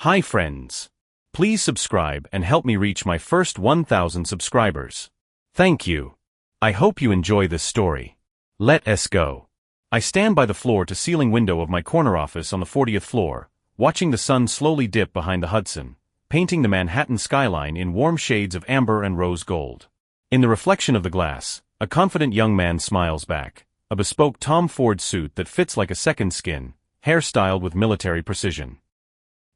Hi friends. Please subscribe and help me reach my first 1,000 subscribers. Thank you. I hope you enjoy this story. Let us go. I stand by the floor-to-ceiling window of my corner office on the 40th floor, watching the sun slowly dip behind the Hudson, painting the Manhattan skyline in warm shades of amber and rose gold. In the reflection of the glass, a confident young man smiles back, a bespoke Tom Ford suit that fits like a second skin, hairstyled with military precision.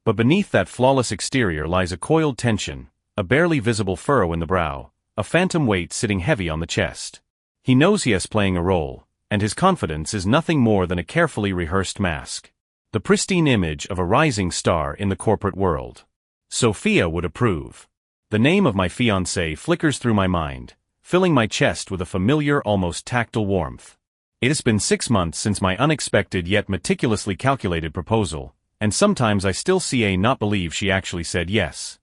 But beneath that flawless exterior lies a coiled tension, a barely visible furrow in the brow, a phantom weight sitting heavy on the chest. He knows he is playing a role, and his confidence is nothing more than a carefully rehearsed mask. The pristine image of a rising star in the corporate world. Sophia would approve. The name of my fiancée flickers through my mind, filling my chest with a familiar, almost tactile warmth. It has been 6 months since my unexpected yet meticulously calculated proposal, and sometimes I still not believe she actually said yes.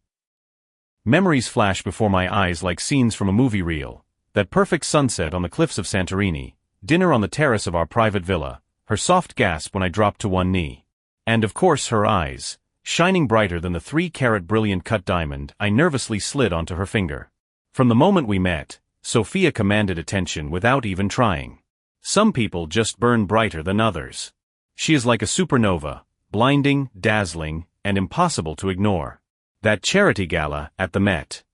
Memories flash before my eyes like scenes from a movie reel. That perfect sunset on the cliffs of Santorini, dinner on the terrace of our private villa, her soft gasp when I dropped to one knee. And of course her eyes, shining brighter than the 3-carat brilliant cut diamond I nervously slid onto her finger. From the moment we met, Sophia commanded attention without even trying. Some people just burn brighter than others. She is like a supernova, blinding, dazzling, and impossible to ignore. That charity gala at the Met.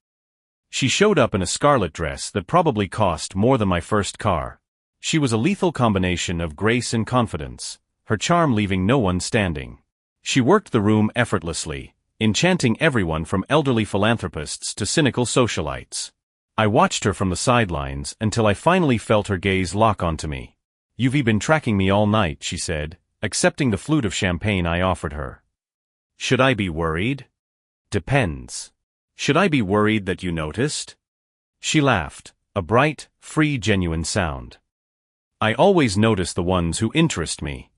She showed up in a scarlet dress that probably cost more than my first car. She was a lethal combination of grace and confidence, her charm leaving no one standing. She worked the room effortlessly, enchanting everyone from elderly philanthropists to cynical socialites. I watched her from the sidelines until I finally felt her gaze lock onto me. "You've been tracking me all night," she said, accepting the flute of champagne I offered her. "Should I be worried?" "Depends. Should I be worried that you noticed?" She laughed, a bright, free, genuine sound. "I always notice the ones who interest me."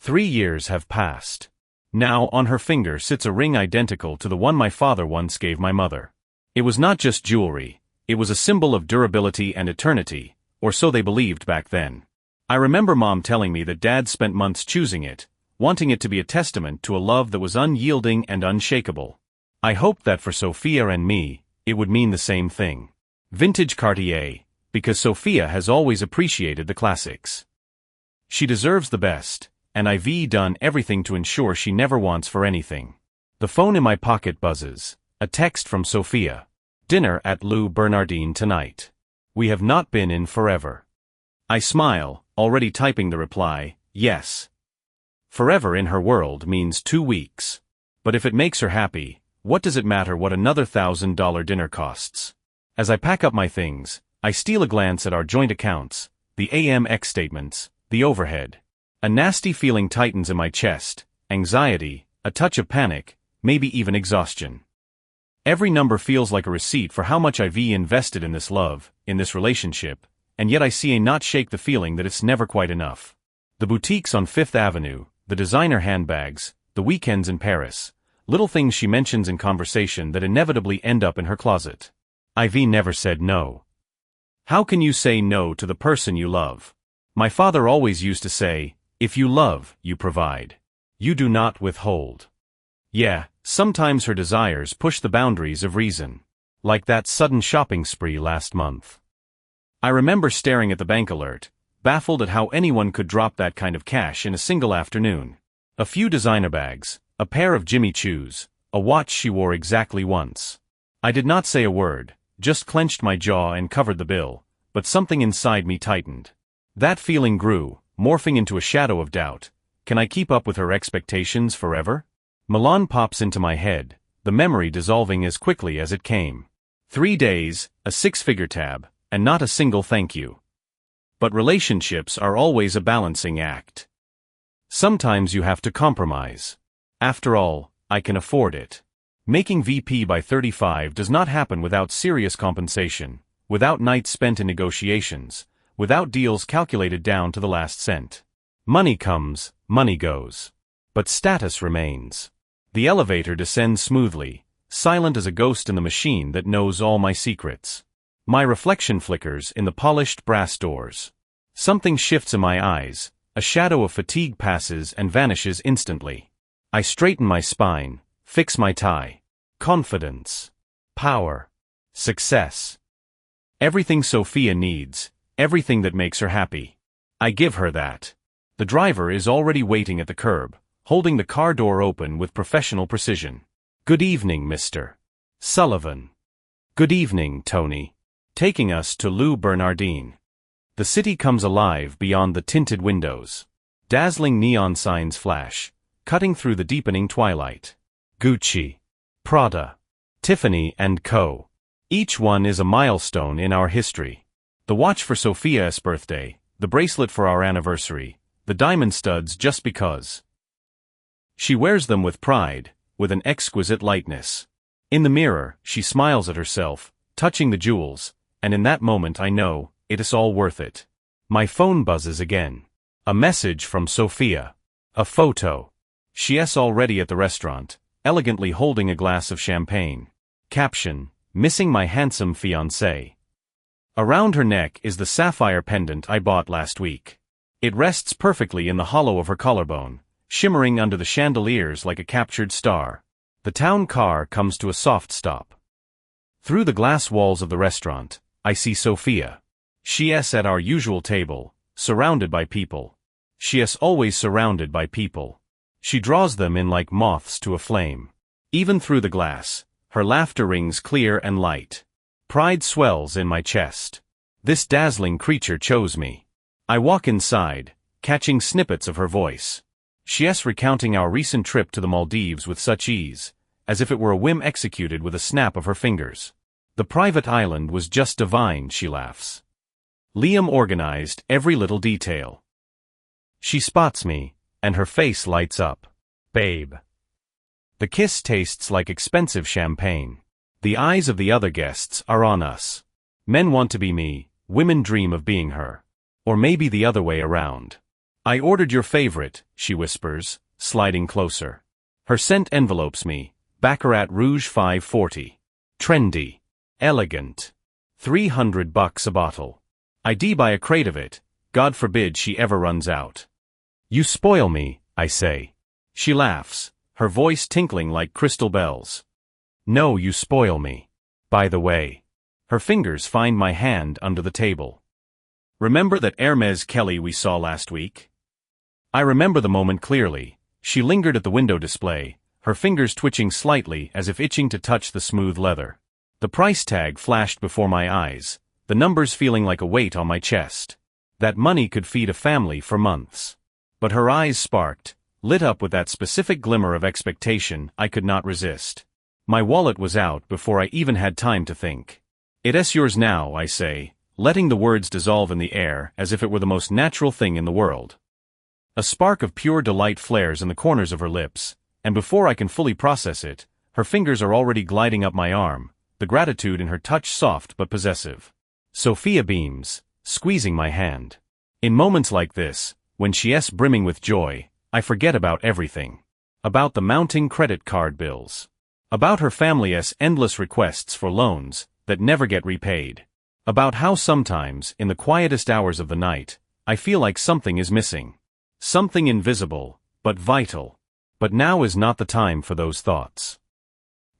3 years have passed. Now on her finger sits a ring identical to the one my father once gave my mother. It was not just jewelry, it was a symbol of durability and eternity, or so they believed back then. I remember Mom telling me that Dad spent months choosing it, wanting it to be a testament to a love that was unyielding and unshakable. I hoped that for Sophia and me, it would mean the same thing. Vintage Cartier, because Sophia has always appreciated the classics. She deserves the best, and I've done everything to ensure she never wants for anything. The phone in my pocket buzzes, a text from Sophia. "Dinner at Lou Bernardine tonight. We have not been in forever." I smile, already typing the reply, yes. Forever in her world means 2 weeks. But if it makes her happy, what does it matter what another $1,000 dinner costs? As I pack up my things, I steal a glance at our joint accounts, the AMX statements, the overhead. A nasty feeling tightens in my chest, anxiety, a touch of panic, maybe even exhaustion. Every number feels like a receipt for how much I've invested in this love, in this relationship, and yet I not shake the feeling that it's never quite enough. The boutiques on Fifth Avenue, the designer handbags, the weekends in Paris, little things she mentions in conversation that inevitably end up in her closet. I've never said no. How can you say no to the person you love? My father always used to say, if you love, you provide. You do not withhold. Yeah, sometimes her desires push the boundaries of reason. Like that sudden shopping spree last month. I remember staring at the bank alert, baffled at how anyone could drop that kind of cash in a single afternoon. A few designer bags, a pair of Jimmy Choos, a watch she wore exactly once. I did not say a word, just clenched my jaw and covered the bill, but something inside me tightened. That feeling grew, morphing into a shadow of doubt. Can I keep up with her expectations forever? Milan pops into my head, the memory dissolving as quickly as it came. 3 days, a 6-figure tab, and not a single thank you. But relationships are always a balancing act. Sometimes you have to compromise. After all, I can afford it. Making VP by 35 does not happen without serious compensation, without nights spent in negotiations, without deals calculated down to the last cent. Money comes, money goes. But status remains. The elevator descends smoothly, silent as a ghost in the machine that knows all my secrets. My reflection flickers in the polished brass doors. Something shifts in my eyes, a shadow of fatigue passes and vanishes instantly. I straighten my spine, Fix my tie. Confidence. Power. Success. Everything Sophia needs, everything that makes her happy. I give her that. The driver is already waiting at the curb, holding the car door open with professional precision. Good evening, Mr. Sullivan. Good evening, Tony. Taking us to Lou Bernardine. The city comes alive beyond the tinted windows. Dazzling neon signs flash, cutting through the deepening twilight. Gucci, Prada, Tiffany & Co. Each one is a milestone in our history. The watch for Sophia's birthday, the bracelet for our anniversary, the diamond studs just because. She wears them with pride, with an exquisite lightness. In the mirror, she smiles at herself, touching the jewels, and in that moment I know, it is all worth it. My phone buzzes again. A message from Sophia. A photo. She is already at the restaurant, elegantly holding a glass of champagne. Caption, missing my handsome fiancé. Around her neck is the sapphire pendant I bought last week. It rests perfectly in the hollow of her collarbone, shimmering under the chandeliers like a captured star. The town car comes to a soft stop. Through the glass walls of the restaurant, I see Sophia. She is at our usual table, surrounded by people. She is always surrounded by people. She draws them in like moths to a flame. Even through the glass, her laughter rings clear and light. Pride swells in my chest. This dazzling creature chose me. I walk inside, catching snippets of her voice. She is recounting our recent trip to the Maldives with such ease, as if it were a whim executed with a snap of her fingers. The private island was just divine, she laughs. Liam organized every little detail. She spots me, and her face lights up. Babe. The kiss tastes like expensive champagne. The eyes of the other guests are on us. Men want to be me, women dream of being her. Or maybe the other way around. I ordered your favorite, she whispers, sliding closer. Her scent envelopes me, Baccarat Rouge 540. Trendy. Elegant. $300 a bottle. I buy a crate of it, God forbid she ever runs out. You spoil me, I say. She laughs, her voice tinkling like crystal bells. No, you spoil me. By the way. Her fingers find my hand under the table. Remember that Hermes Kelly we saw last week? I remember the moment clearly. She lingered at the window display, her fingers twitching slightly as if itching to touch the smooth leather. The price tag flashed before my eyes, the numbers feeling like a weight on my chest. That money could feed a family for months. But her eyes sparked, lit up with that specific glimmer of expectation I could not resist. My wallet was out before I even had time to think. It is yours now, I say, letting the words dissolve in the air as if it were the most natural thing in the world. A spark of pure delight flares in the corners of her lips, and before I can fully process it, her fingers are already gliding up my arm, the gratitude in her touch soft but possessive. Sophia beams, squeezing my hand. In moments like this, when she is brimming with joy, I forget about everything. About the mounting credit card bills. About her family's endless requests for loans that never get repaid. About how sometimes, in the quietest hours of the night, I feel like something is missing. Something invisible, but vital. But now is not the time for those thoughts.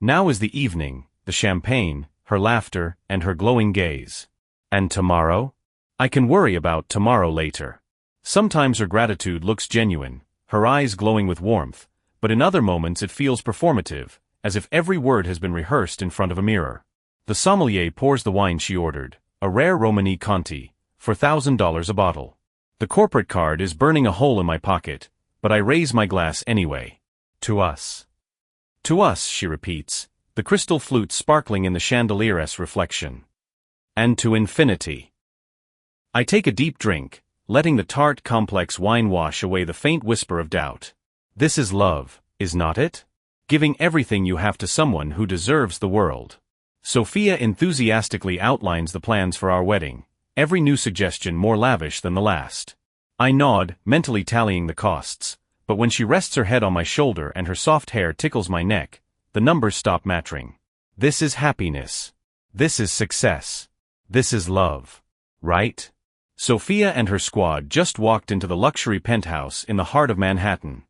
Now is the evening, the champagne, her laughter, and her glowing gaze. And tomorrow? I can worry about tomorrow later. Sometimes her gratitude looks genuine, her eyes glowing with warmth, but in other moments it feels performative, as if every word has been rehearsed in front of a mirror. The sommelier pours the wine she ordered, a rare Romani Conti, for $1,000 a bottle. The corporate card is burning a hole in my pocket, but I raise my glass anyway. To us. To us, she repeats, the crystal flute sparkling in the chandelier's reflection. And to infinity. I take a deep drink, letting the tart complex wine wash away the faint whisper of doubt. This is love, is not it? Giving everything you have to someone who deserves the world. Sophia enthusiastically outlines the plans for our wedding, every new suggestion more lavish than the last. I nod, mentally tallying the costs, but when she rests her head on my shoulder and her soft hair tickles my neck, the numbers stop matching. This is happiness. This is success. This is love. Right? Sophia and her squad just walked into the luxury penthouse in the heart of Manhattan.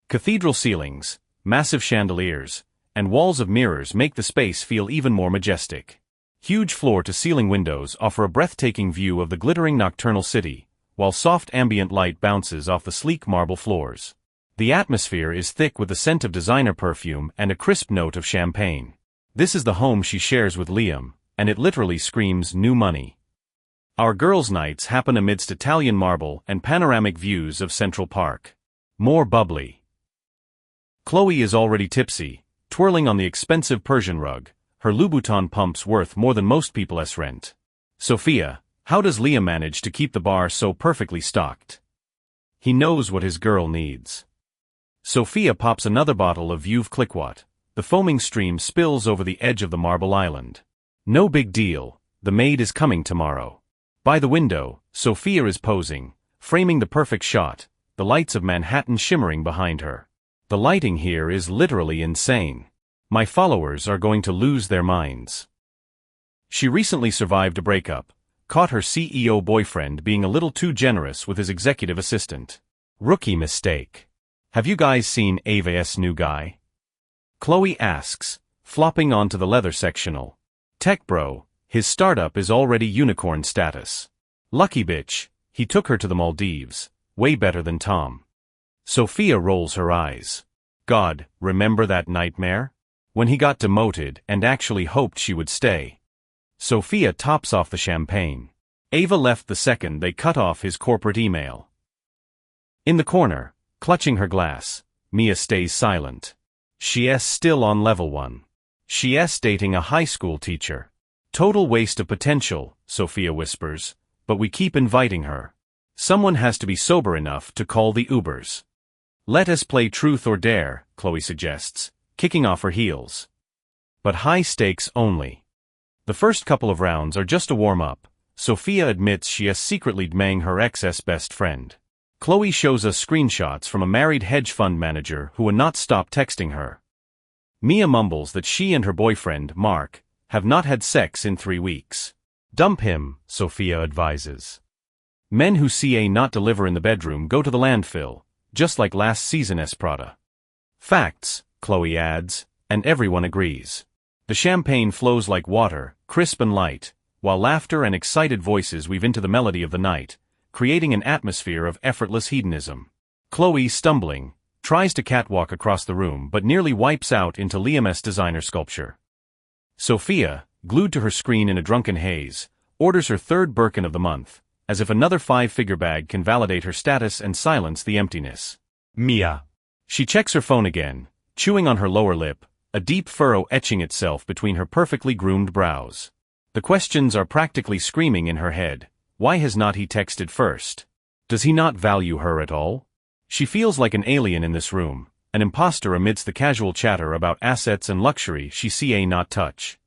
Cathedral ceilings, massive chandeliers, and walls of mirrors make the space feel even more majestic. Huge floor-to-ceiling windows offer a breathtaking view of the glittering nocturnal city, while soft ambient light bounces off the sleek marble floors. The atmosphere is thick with the scent of designer perfume and a crisp note of champagne. This is the home she shares with Liam, and it literally screams new money. Our girls' nights happen amidst Italian marble and panoramic views of Central Park. More bubbly. Chloe is already tipsy, twirling on the expensive Persian rug, her Louboutin pumps worth more than most people's rent. Sophia, how does Liam manage to keep the bar so perfectly stocked? He knows what his girl needs. Sophia pops another bottle of Veuve Clicquot. The foaming stream spills over the edge of the marble island. No big deal, the maid is coming tomorrow. By the window, Sophia is posing, framing the perfect shot, the lights of Manhattan shimmering behind her. The lighting here is literally insane. My followers are going to lose their minds. She recently survived a breakup, caught her CEO boyfriend being a little too generous with his executive assistant. Rookie mistake. Have you guys seen Ava's new guy? Chloe asks, flopping onto the leather sectional. Tech bro, his startup is already unicorn status. Lucky bitch, he took her to the Maldives, way better than Tom. Sophia rolls her eyes. God, remember that nightmare? When he got demoted and actually hoped she would stay. Sophia tops off the champagne. Ava left the second they cut off his corporate email. In the corner, clutching her glass, Mia stays silent. She's still on level 1. She's dating a high school teacher. Total waste of potential, Sophia whispers, but we keep inviting her. Someone has to be sober enough to call the Ubers. Let us play truth or dare, Chloe suggests, kicking off her heels. But high stakes only. The first couple of rounds are just a warm-up. Sophia admits she is secretly dmang her ex's best friend. Chloe shows us screenshots from a married hedge fund manager who would not stop texting her. Mia mumbles that she and her boyfriend, Mark, have not had sex in 3 weeks. Dump him, Sophia advises. Men who not deliver in the bedroom go to the landfill, just like last season's Prada. Facts, Chloe adds, and everyone agrees. The champagne flows like water, crisp and light, while laughter and excited voices weave into the melody of the night, creating an atmosphere of effortless hedonism. Chloe, stumbling, tries to catwalk across the room but nearly wipes out into Liam's designer sculpture. Sophia, glued to her screen in a drunken haze, orders her third Birkin of the month, as if another 5-figure bag can validate her status and silence the emptiness. Mia. She checks her phone again, chewing on her lower lip, a deep furrow etching itself between her perfectly groomed brows. The questions are practically screaming in her head. Why has not he texted first? Does he not value her at all? She feels like an alien in this room, an imposter amidst the casual chatter about assets and luxury she not touch.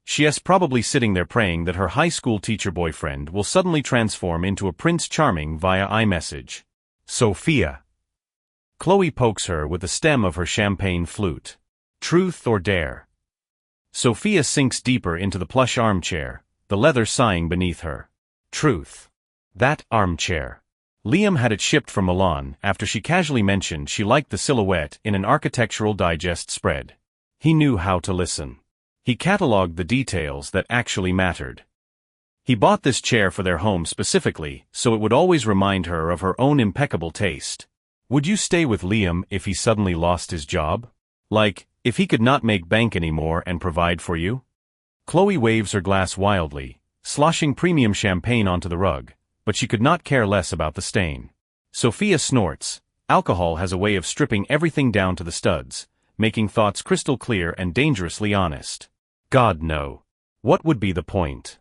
She is probably sitting there praying that her high school teacher boyfriend will suddenly transform into a Prince Charming via iMessage. Sophia. Chloe pokes her with the stem of her champagne flute. Truth or dare? Sophia sinks deeper into the plush armchair, the leather sighing beneath her. Truth. That armchair. Liam had it shipped from Milan after she casually mentioned she liked the silhouette in an Architectural Digest spread. He knew how to listen. He catalogued the details that actually mattered. He bought this chair for their home specifically so it would always remind her of her own impeccable taste. Would you stay with Liam if he suddenly lost his job? Like, if he could not make bank anymore and provide for you? Chloe waves her glass wildly, sloshing premium champagne onto the rug, but she could not care less about the stain. Sophia snorts. Alcohol has a way of stripping everything down to the studs, making thoughts crystal clear and dangerously honest. God no. What would be the point?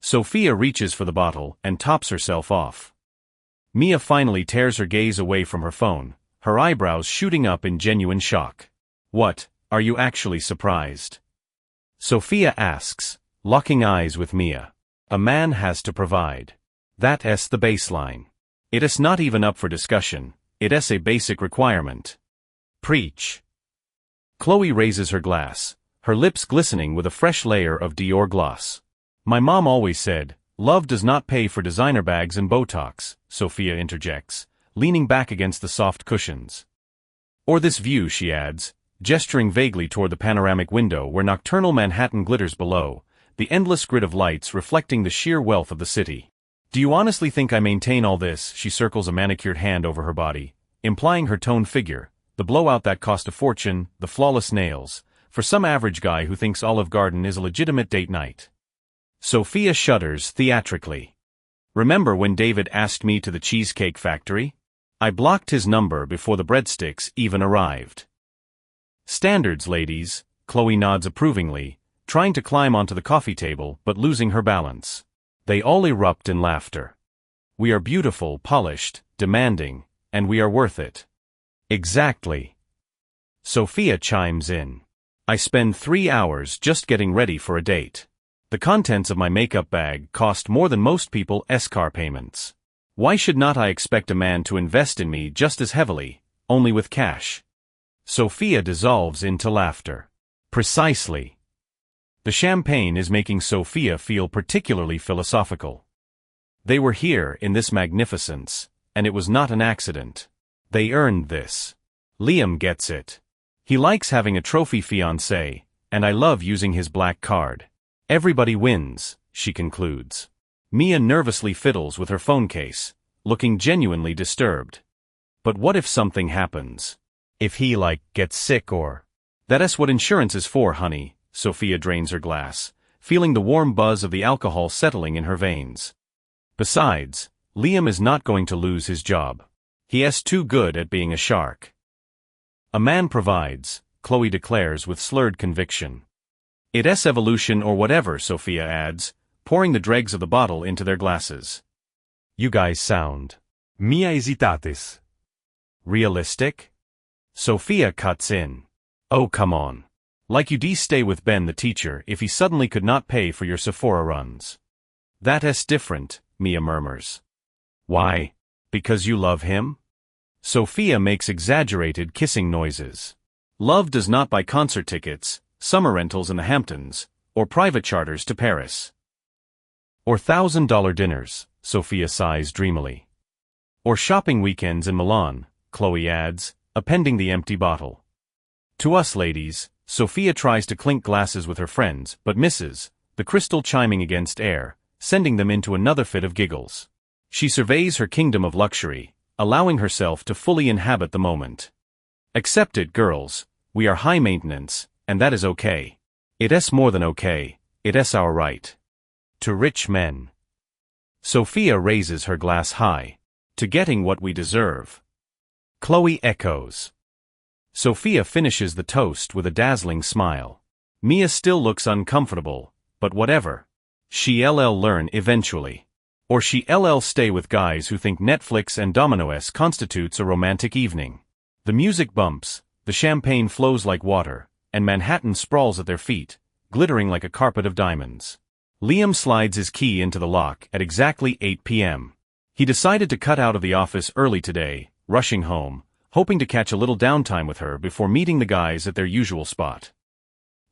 Sophia reaches for the bottle and tops herself off. Mia finally tears her gaze away from her phone, her eyebrows shooting up in genuine shock. What, are you actually surprised? Sophia asks, locking eyes with Mia. A man has to provide. That's the baseline. It is not even up for discussion, it is a basic requirement. Preach. Chloe raises her glass, her lips glistening with a fresh layer of Dior gloss. My mom always said, love does not pay for designer bags and Botox, Sophia interjects, leaning back against the soft cushions. Or this view, she adds, gesturing vaguely toward the panoramic window where nocturnal Manhattan glitters below, the endless grid of lights reflecting the sheer wealth of the city. Do you honestly think I maintain all this? She circles a manicured hand over her body, implying her toned figure, the blowout that cost a fortune, the flawless nails, for some average guy who thinks Olive Garden is a legitimate date night. Sophia shudders theatrically. Remember when David asked me to the Cheesecake Factory? I blocked his number before the breadsticks even arrived. Standards, ladies, Chloe nods approvingly, trying to climb onto the coffee table but losing her balance. They all erupt in laughter. We are beautiful, polished, demanding, and we are worth it. Exactly. Sophia chimes in. I spend 3 hours just getting ready for a date. The contents of my makeup bag cost more than most people's car payments. Why should not I expect a man to invest in me just as heavily, only with cash? Sophia dissolves into laughter. Precisely. The champagne is making Sophia feel particularly philosophical. They were here in this magnificence, and it was not an accident. They earned this. Liam gets it. He likes having a trophy fiancé, and I love using his black card. Everybody wins, she concludes. Mia nervously fiddles with her phone case, looking genuinely disturbed. But what if something happens? If he, gets sick or... That's what insurance is for, honey. Sophia drains her glass, feeling the warm buzz of the alcohol settling in her veins. Besides, Liam is not going to lose his job. He is too good at being a shark. A man provides, Chloe declares with slurred conviction. It's evolution or whatever, Sophia adds, pouring the dregs of the bottle into their glasses. You guys sound... Mia hesitates. Realistic? Sophia cuts in. Oh, come on. Like you'd stay with Ben the teacher if he suddenly could not pay for your Sephora runs. That's different, Mia murmurs. Why? Because you love him? Sophia makes exaggerated kissing noises. Love does not buy concert tickets, summer rentals in the Hamptons, or private charters to Paris. Or $1,000 dinners, Sophia sighs dreamily. Or shopping weekends in Milan, Chloe adds, appending the empty bottle. To us ladies, Sophia tries to clink glasses with her friends, but misses, the crystal chiming against air, sending them into another fit of giggles. She surveys her kingdom of luxury, allowing herself to fully inhabit the moment. Accept it, girls, we are high maintenance, and that is okay. It's more than okay, it's our right. To rich men. Sophia raises her glass high. To getting what we deserve. Chloe echoes. Sophia finishes the toast with a dazzling smile. Mia still looks uncomfortable, but whatever. She'll learn eventually. Or she'll stay with guys who think Netflix and Domino's constitutes a romantic evening. The music bumps, the champagne flows like water, and Manhattan sprawls at their feet, glittering like a carpet of diamonds. Liam slides his key into the lock at exactly 8 p.m. He decided to cut out of the office early today, rushing home, hoping to catch a little downtime with her before meeting the guys at their usual spot.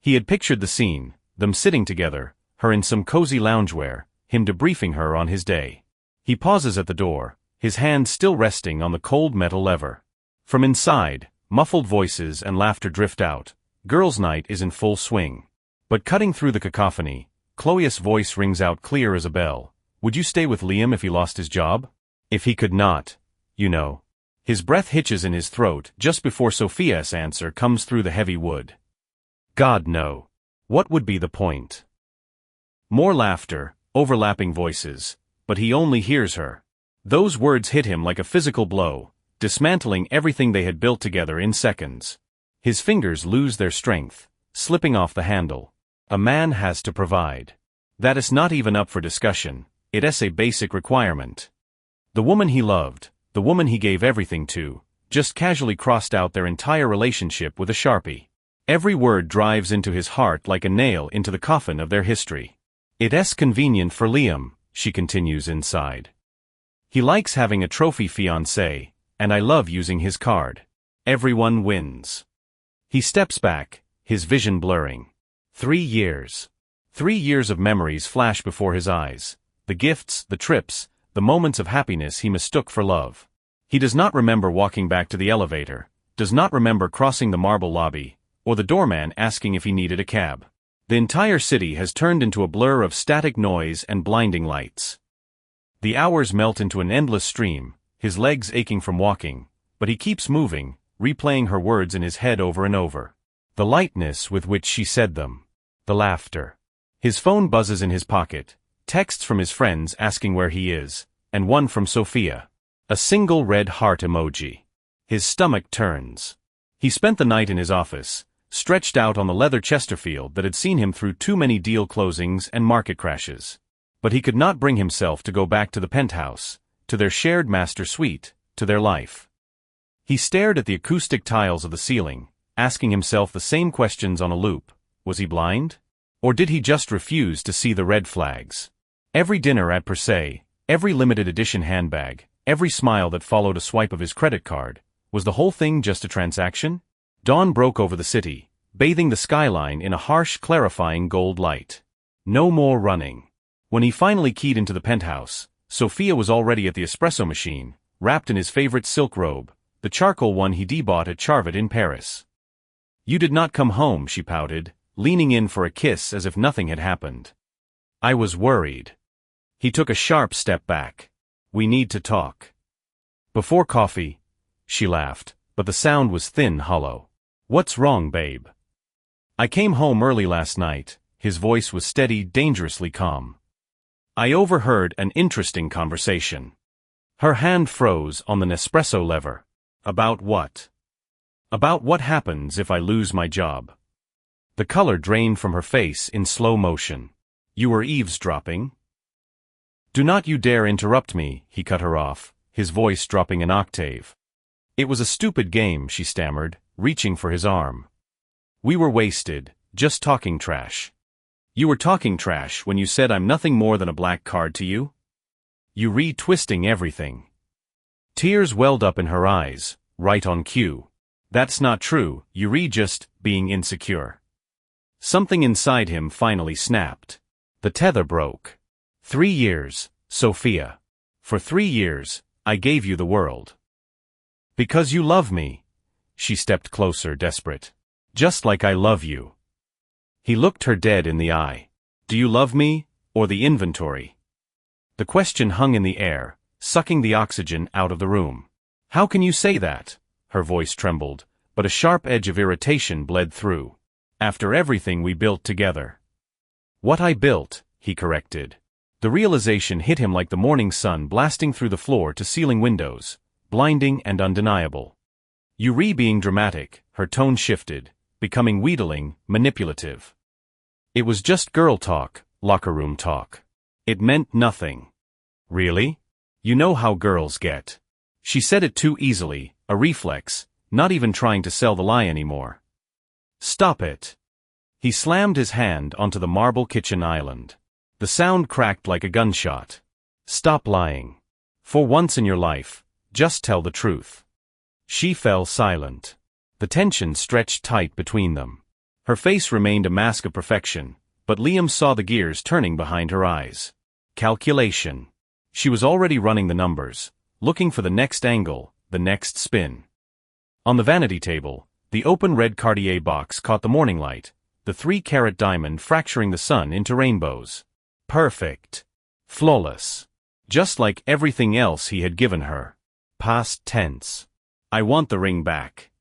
He had pictured the scene, them sitting together, her in some cozy loungewear, him debriefing her on his day. He pauses at the door, his hand still resting on the cold metal lever. From inside, muffled voices and laughter drift out. Girls' night is in full swing. But cutting through the cacophony, Chloe's voice rings out clear as a bell. Would you stay with Liam if he lost his job? If he could not, you know. His breath hitches in his throat just before Sophia's answer comes through the heavy wood. God, no. What would be the point? More laughter, overlapping voices, but he only hears her. Those words hit him like a physical blow, dismantling everything they had built together in seconds. His fingers lose their strength, slipping off the handle. A man has to provide. That is not even up for discussion, it's a basic requirement. The woman he loved, the woman he gave everything to, just casually crossed out their entire relationship with a Sharpie. Every word drives into his heart like a nail into the coffin of their history. It's convenient for Liam, she continues inside. He likes having a trophy fiancé, and I love using his card. Everyone wins. He steps back, his vision blurring. 3 years. 3 years of memories flash before his eyes. The gifts, the trips, the moments of happiness he mistook for love. He does not remember walking back to the elevator, does not remember crossing the marble lobby, or the doorman asking if he needed a cab. The entire city has turned into a blur of static noise and blinding lights. The hours melt into an endless stream, his legs aching from walking, but he keeps moving, replaying her words in his head over and over. The lightness with which she said them. The laughter. His phone buzzes in his pocket, texts from his friends asking where he is, and one from Sophia. A single red heart emoji. His stomach turns. He spent the night in his office, stretched out on the leather Chesterfield that had seen him through too many deal closings and market crashes. But he could not bring himself to go back to the penthouse, to their shared master suite, to their life. He stared at the acoustic tiles of the ceiling, asking himself the same questions on a loop. Was he blind? Or did he just refuse to see the red flags? Every dinner at Per Se, every limited edition handbag, every smile that followed a swipe of his credit card, was the whole thing just a transaction? Dawn broke over the city, bathing the skyline in a harsh, clarifying gold light. No more running. When he finally keyed into the penthouse, Sophia was already at the espresso machine, wrapped in his favorite silk robe, the charcoal one he bought at Charvet in Paris. "You did not come home," she pouted, leaning in for a kiss as if nothing had happened. "I was worried." He took a sharp step back. "We need to talk." "Before coffee," she laughed, but the sound was thin, hollow. "What's wrong, babe?" "I came home early last night." His voice was steady, dangerously calm. "I overheard an interesting conversation." Her hand froze on the Nespresso lever. "About what?" "About what happens if I lose my job." The color drained from her face in slow motion. "You were eavesdropping?" "Do not you dare interrupt me," he cut her off, his voice dropping an octave. "It was a stupid game," she stammered, reaching for his arm. "We were wasted, just talking trash." "You were talking trash when you said I'm nothing more than a black card to you?" "You re-twisting everything." Tears welled up in her eyes, right on cue. "That's not true, you just being insecure." Something inside him finally snapped. The tether broke. 3 years, Sophia. For 3 years, I gave you the world. Because you love me. She stepped closer, desperate. Just like I love you. He looked her dead in the eye. Do you love me, or the inventory? The question hung in the air, sucking the oxygen out of the room. How can you say that? Her voice trembled, but a sharp edge of irritation bled through. After everything we built together. What I built, he corrected. The realization hit him like the morning sun blasting through the floor-to-ceiling windows, blinding and undeniable. You being dramatic, her tone shifted, becoming wheedling, manipulative. It was just girl talk, locker room talk. It meant nothing. Really? You know how girls get. She said it too easily, a reflex, not even trying to sell the lie anymore. Stop it. He slammed his hand onto the marble kitchen island. The sound cracked like a gunshot. Stop lying. For once in your life, just tell the truth. She fell silent. The tension stretched tight between them. Her face remained a mask of perfection, but Liam saw the gears turning behind her eyes. Calculation. She was already running the numbers, looking for the next angle, the next spin. On the vanity table, the open red Cartier box caught the morning light, the 3-carat diamond fracturing the sun into rainbows. Perfect. Flawless. Just like everything else he had given her. Past tense. I want the ring back.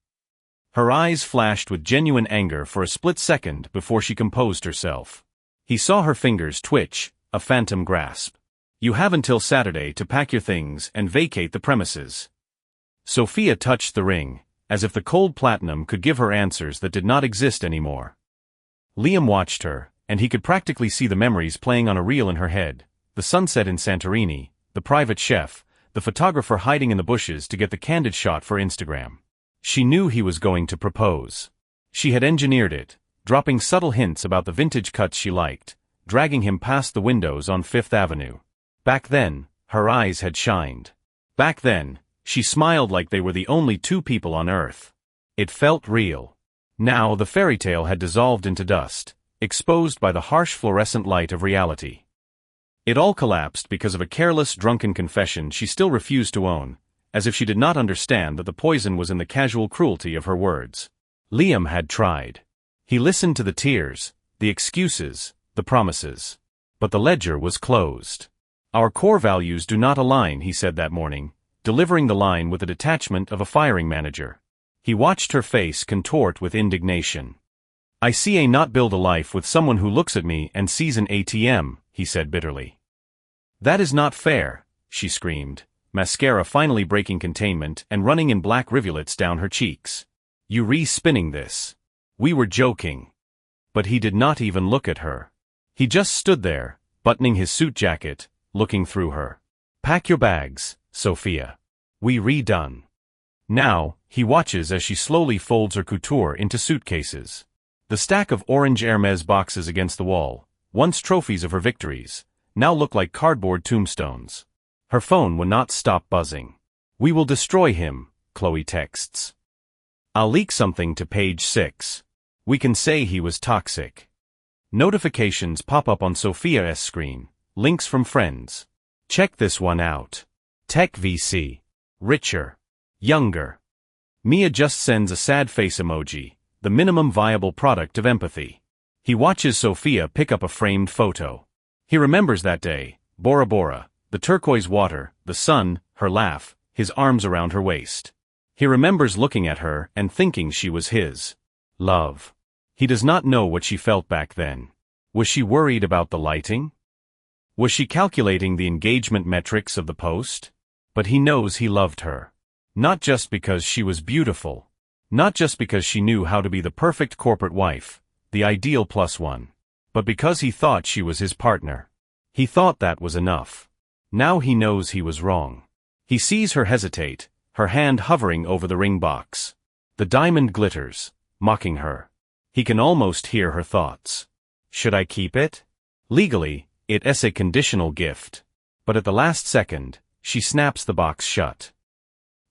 Her eyes flashed with genuine anger for a split second before she composed herself. He saw her fingers twitch, a phantom grasp. You have until Saturday to pack your things and vacate the premises. Sophia touched the ring, as if the cold platinum could give her answers that did not exist anymore. Liam watched her, and he could practically see the memories playing on a reel in her head, the sunset in Santorini, the private chef, the photographer hiding in the bushes to get the candid shot for Instagram. She knew he was going to propose. She had engineered it, dropping subtle hints about the vintage cuts she liked, dragging him past the windows on Fifth Avenue. Back then, her eyes had shined. Back then, she smiled like they were the only two people on Earth. It felt real. Now the fairy tale had dissolved into dust, exposed by the harsh fluorescent light of reality. It all collapsed because of a careless, drunken confession she still refused to own, as if she did not understand that the poison was in the casual cruelty of her words. Liam had tried. He listened to the tears, the excuses, the promises. But the ledger was closed. Our core values do not align, he said that morning, delivering the line with the detachment of a firing manager. He watched her face contort with indignation. I see a not build a life with someone who looks at me and sees an ATM, he said bitterly. That is not fair, she screamed, mascara finally breaking containment and running in black rivulets down her cheeks. You re-spinning this. We were joking. But he did not even look at her. He just stood there, buttoning his suit jacket, looking through her. Pack your bags, Sophia. We redone. Now, he watches as she slowly folds her couture into suitcases. The stack of orange Hermes boxes against the wall, once trophies of her victories, now look like cardboard tombstones. Her phone will not stop buzzing. We will destroy him, Chloe texts. I'll leak something to page 6. We can say he was toxic. Notifications pop up on Sophia's screen, links from friends. Check this one out. Tech VC. Richer. Younger. Mia just sends a sad face emoji, the minimum viable product of empathy. He watches Sophia pick up a framed photo. He remembers that day, Bora Bora, the turquoise water, the sun, her laugh, his arms around her waist. He remembers looking at her and thinking she was his. Love. He does not know what she felt back then. Was she worried about the lighting? Was she calculating the engagement metrics of the post? But he knows he loved her. Not just because she was beautiful. Not just because she knew how to be the perfect corporate wife, the ideal +1. But because he thought she was his partner. He thought that was enough. Now he knows he was wrong. He sees her hesitate, her hand hovering over the ring box. The diamond glitters, mocking her. He can almost hear her thoughts. Should I keep it? Legally, it is a conditional gift. But at the last second, she snaps the box shut.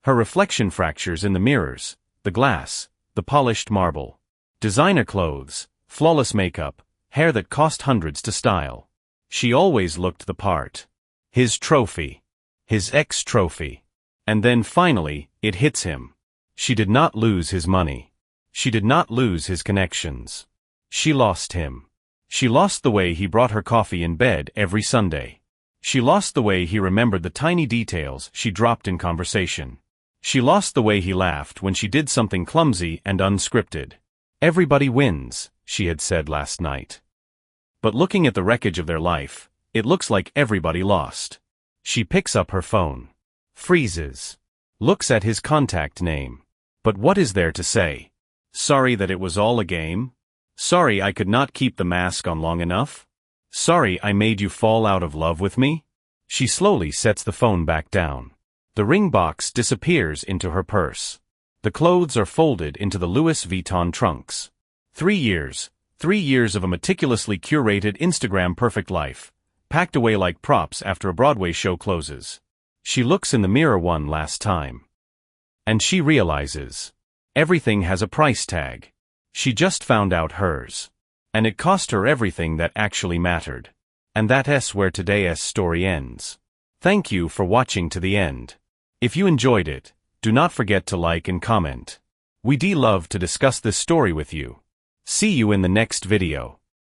Her reflection fractures in the mirrors, the glass, the polished marble. Designer clothes, flawless makeup, hair that cost hundreds to style. She always looked the part. His trophy. His ex-trophy. And then finally, it hits him. She did not lose his money. She did not lose his connections. She lost him. She lost the way he brought her coffee in bed every Sunday. She lost the way he remembered the tiny details she dropped in conversation. She lost the way he laughed when she did something clumsy and unscripted. Everybody wins, she had said last night. But looking at the wreckage of their life, it looks like everybody lost. She picks up her phone. Freezes. Looks at his contact name. But what is there to say? Sorry that it was all a game? Sorry I could not keep the mask on long enough? Sorry I made you fall out of love with me? She slowly sets the phone back down. The ring box disappears into her purse. The clothes are folded into the Louis Vuitton trunks. 3 years. 3 years of a meticulously curated Instagram perfect life, packed away like props after a Broadway show closes. She looks in the mirror one last time. And she realizes. Everything has a price tag. She just found out hers. And it cost her everything that actually mattered. And that's where today's story ends. Thank you for watching to the end. If you enjoyed it, do not forget to like and comment. We'd love to discuss this story with you. See you in the next video.